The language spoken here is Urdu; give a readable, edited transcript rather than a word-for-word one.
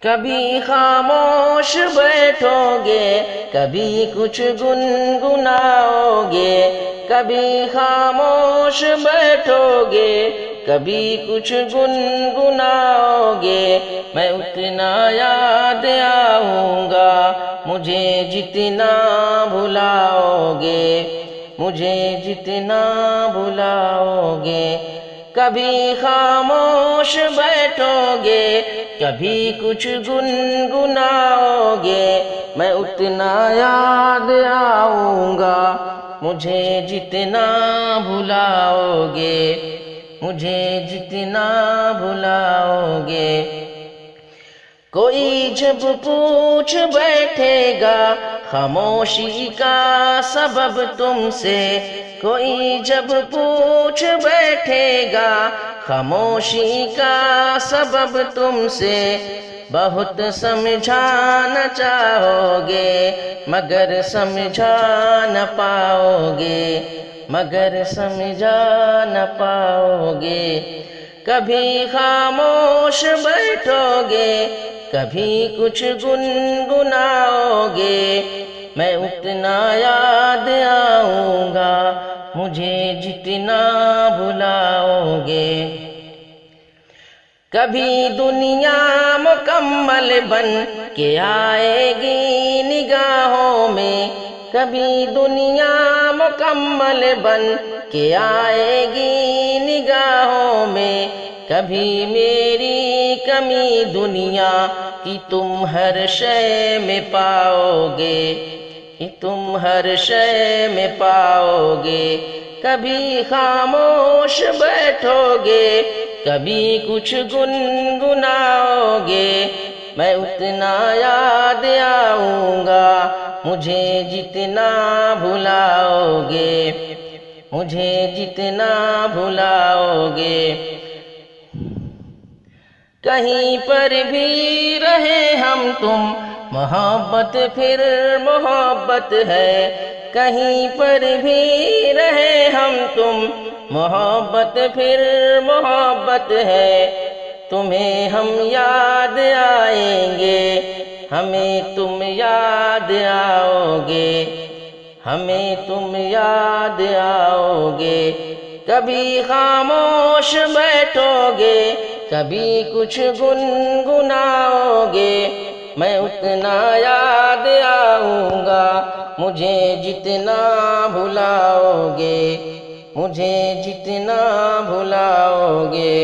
کبھی خاموش بیٹھو گے، کبھی کچھ گنگناؤ گے، کبھی خاموش بیٹھو گے، کبھی کچھ گنگناؤ گے، میں اتنا یاد آؤں گا مجھے جتنا بھلاؤ گے، مجھے جتنا بھلاؤ گے۔ کبھی خاموش بیٹھو گے، کبھی کچھ گنگناؤ گے، میں اتنا یاد آؤں گا مجھے جتنا بھلاؤ گے، مجھے جتنا بھلاؤ گے۔ کوئی جب پوچھ بیٹھے گا خاموشی کا سبب تم سے، کوئی جب پوچھ بیٹھے گا خاموشی کا سبب تم سے، بہت سمجھانا چاہو گے مگر سمجھا نہ پاؤ گے، مگر سمجھا نہ پاؤ گے۔ کبھی خاموش بیٹھو گے، کبھی کچھ گنگناؤ گے، میں اتنا یاد آؤں گا مجھے جتنا بھلاؤ گے۔ کبھی دنیا مکمل بن کے آئے گی نگاہوں میں، کبھی دنیا مکمل بن کے آئے گی نگاہوں میں، کبھی میری کمی دنیا کی تم ہر شے میں پاؤ گے، کہ تم ہر شے میں پاؤ گے۔ کبھی خاموش بیٹھو گے، کبھی کچھ گنگناؤ گے، میں اتنا یاد آؤں گا مجھے جتنا بھلاؤ گے، مجھے جتنا بھلاؤ گے۔ کہیں پر بھی رہے ہم تم محبت پھر محبت ہے، کہیں پر بھی رہے ہم تم محبت پھر محبت ہے۔ تمہیں ہم یاد آئیں گے، ہمیں تم یاد آؤ گے، ہمیں تم یاد آؤ گے۔ کبھی خاموش بیٹھو گے، کبھی کچھ گنگناؤ گے، میں اتنا یاد آؤں گا مجھے جتنا بھلاؤ گے، مجھے جتنا بھلاؤ گے۔